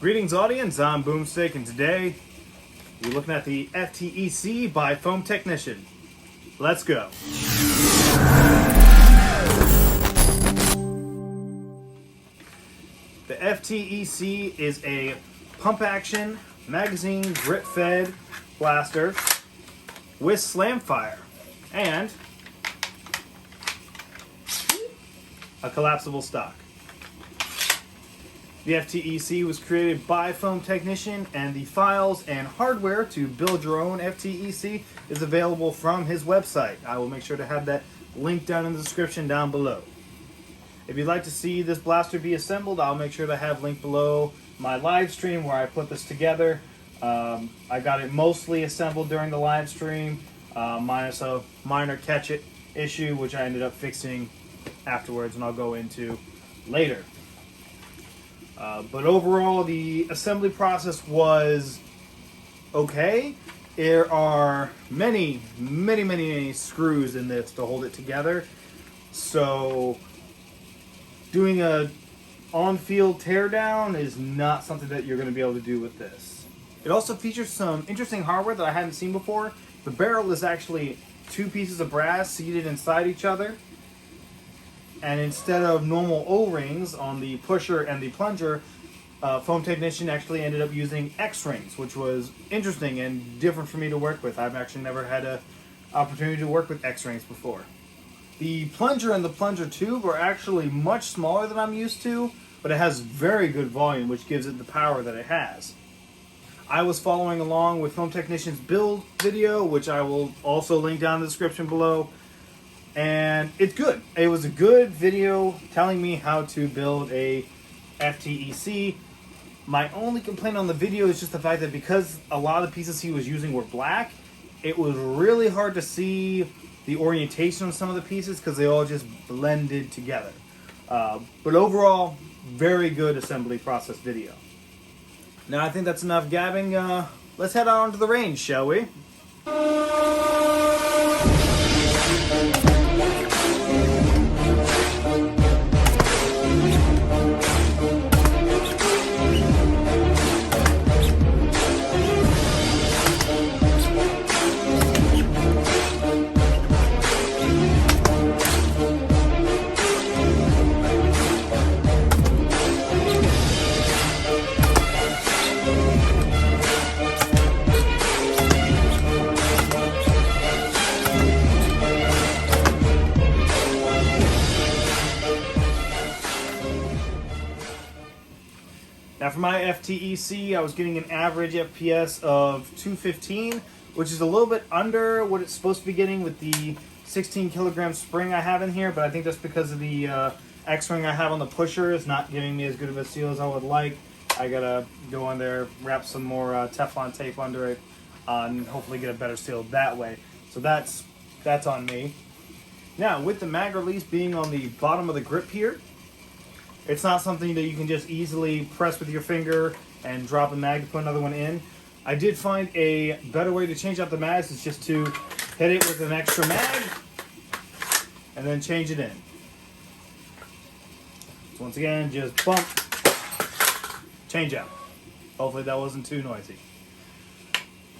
Greetings audience, I'm Boomstick, and today we're looking at the FTEC by Foam Technician. Let's go. The FTEC is a pump action magazine grip fed blaster with slam fire and a collapsible stock. The FTEC was created by Foam Technician, and the files and hardware to build your own FTEC is available from his website. I will make sure to have that linked down in the description down below. If you'd like to see this blaster be assembled, I'll make sure to have linked below my live stream where I put this together. I got it mostly assembled during the live stream, minus a minor catch it issue, which I ended up fixing afterwards, and I'll go into later. But overall, the assembly process was okay. There are many screws in this to hold it together. So doing a on-field teardown is not something that you're going to be able to do with this. It also features some interesting hardware that I hadn't seen before. The barrel is actually two pieces of brass seated inside each other. And instead of normal O-rings on the pusher and the plunger, Foam Technician actually ended up using X-rings, which was interesting and different for me to work with. I've actually never had an opportunity to work with X-rings before. The plunger and the plunger tube are actually much smaller than I'm used to, but it has very good volume, which gives it the power that it has. I was following along with Foam Technician's build video, which I will also link down in the description below. And it's good. It was a good video telling me how to build a FTEC. My only complaint on the video is just the fact that because a lot of the pieces he was using were black, it was really hard to see the orientation of some of the pieces because they all just blended together. But overall, very good assembly process video. Now I think that's enough gabbing. Let's head on to the range, shall we? Now for my FTEC, I was getting an average FPS of 215, which is a little bit under what it's supposed to be getting with the 16 kilogram spring I have in here, but I think that's because of the X-ring I have on the pusher is not giving me as good of a seal as I would like. I gotta go in there, wrap some more Teflon tape under it, and hopefully get a better seal that way. So that's on me. Now with the mag release being on the bottom of the grip here, it's not something that you can just easily press with your finger and drop a mag to put another one in. I did find a better way to change out the mags is just to hit it with an extra mag and then change it in. So once again, just bump, change out. Hopefully that wasn't too noisy.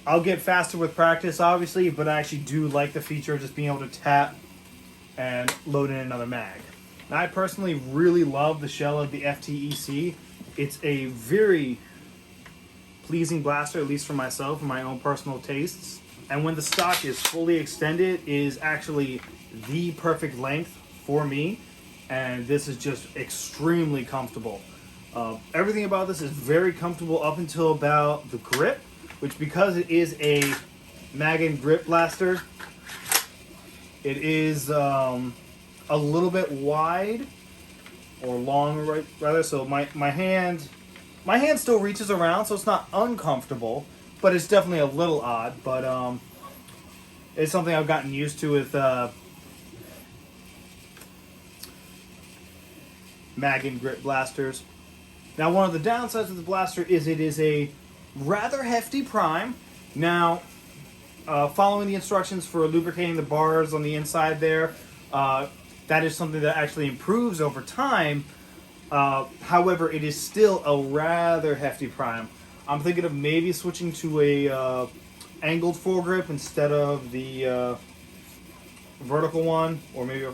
I'll get faster with practice, obviously, but I actually do like the feature of just being able to tap and load in another mag. I personally really love the shell of the FTEC. It's a very pleasing blaster, at least for myself and my own personal tastes. And when the stock is fully extended, it is actually the perfect length for me. And this is just extremely comfortable. Everything about this is very comfortable up until about the grip, which because it is a mag and grip blaster, it is a little bit wide or long, rather. So my hand still reaches around, so it's not uncomfortable, but it's definitely a little odd. But it's something I've gotten used to with mag and grip blasters. Now, one of the downsides of the blaster is it is a rather hefty prime. Now, following the instructions for lubricating the bars on the inside there, that is something that actually improves over time, However, it is still a rather hefty prime. I'm thinking of maybe switching to a angled foregrip instead of the vertical one, or maybe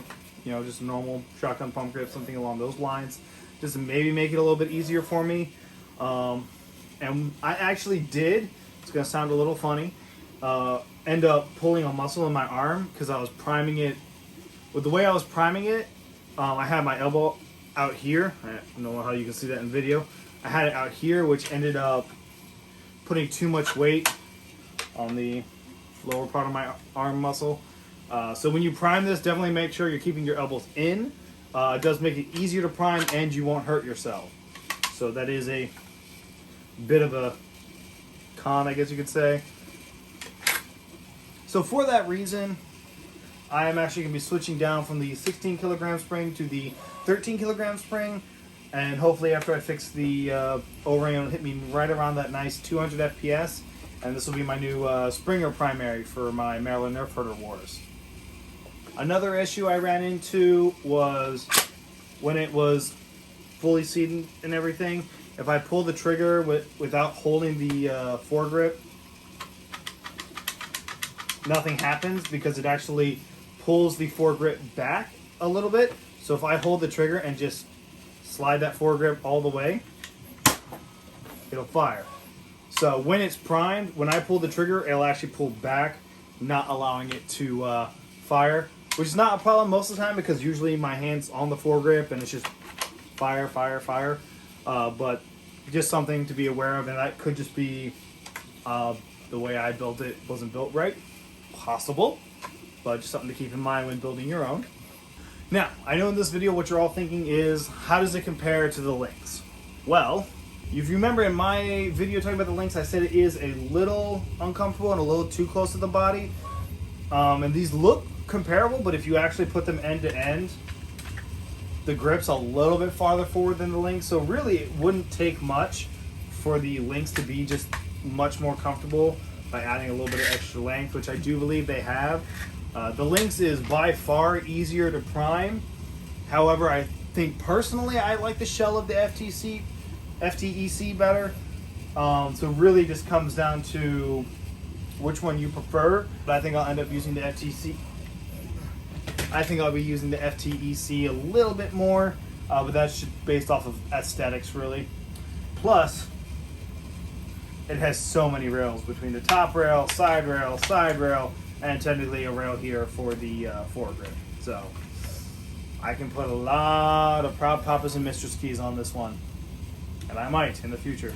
just a normal shotgun pump grip, something along those lines, just to maybe make it a little bit easier for me. And I actually did, it's gonna sound a little funny, end up pulling a muscle in my arm because I was priming it. With the way I was priming it, I had my elbow out here. I don't know how you can see that in video. I had it out here, which ended up putting too much weight on the lower part of my arm muscle. So when you prime this, definitely make sure you're keeping your elbows in. It does make it easier to prime, and you won't hurt yourself. So that is a bit of a con, I guess you could say. So for that reason, I am actually going to be switching down from the 16 kilogram spring to the 13 kilogram spring. And hopefully after I fix the O-ring, it'll hit me right around that nice 200 FPS. And this will be my new Springer primary for my Maryland Nerf Herder Wars. Another issue I ran into was when it was fully seated and everything. If I pull the trigger without holding the foregrip, nothing happens because it actually pulls the foregrip back a little bit. So if I hold the trigger and just slide that foregrip all the way, it'll fire. So when it's primed, when I pull the trigger, it'll actually pull back, not allowing it to fire, which is not a problem most of the time because usually my hand's on the foregrip and it's just fire, fire, fire. But just something to be aware of, and that could just be the way I built it wasn't built right. Possible, but just something to keep in mind when building your own. Now, I know in this video what you're all thinking is, how does it compare to the Lynx? Well, if you remember in my video talking about the Lynx, I said it is a little uncomfortable and a little too close to the body. And these look comparable, but if you actually put them end to end, the grip's a little bit farther forward than the Lynx. So really, it wouldn't take much for the Lynx to be just much more comfortable by adding a little bit of extra length, which I do believe they have. The Lynx is by far easier to prime. However, I think personally I like the shell of the FTEC better. So really just comes down to which one you prefer. But I think I'll end up using the FTC. I think I'll be using the FTEC a little bit more, but that's just based off of aesthetics really. Plus, it has so many rails between the top rail, and technically a rail here for the foregrip. So I can put a lot of Proud Papas and Mistress keys on this one. And I might in the future.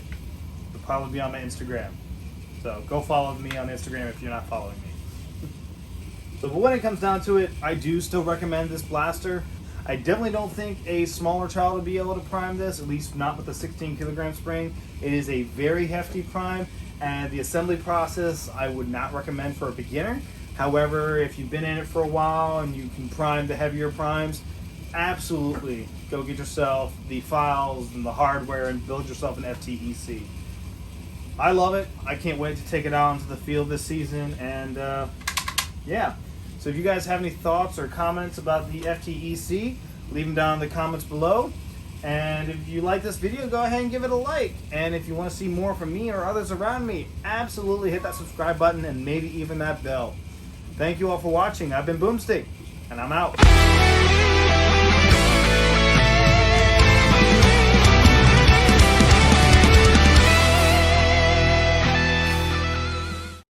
It'll probably be on my Instagram. So go follow me on Instagram if you're not following me. So but when it comes down to it, I do still recommend this blaster. I definitely don't think a smaller child would be able to prime this, at least not with the 16 kilogram spring. It is a very hefty prime, and the assembly process I would not recommend for a beginner. However, if you've been in it for a while and you can prime the heavier primes, absolutely go get yourself the files and the hardware and build yourself an FTEC. I love it. I can't wait to take it out into the field this season, and yeah. So if you guys have any thoughts or comments about the FTEC, leave them down in the comments below. And if you like this video, go ahead and give it a like. And if you want to see more from me or others around me, absolutely hit that subscribe button and maybe even that bell. Thank you all for watching. I've been Boomstick, and I'm out.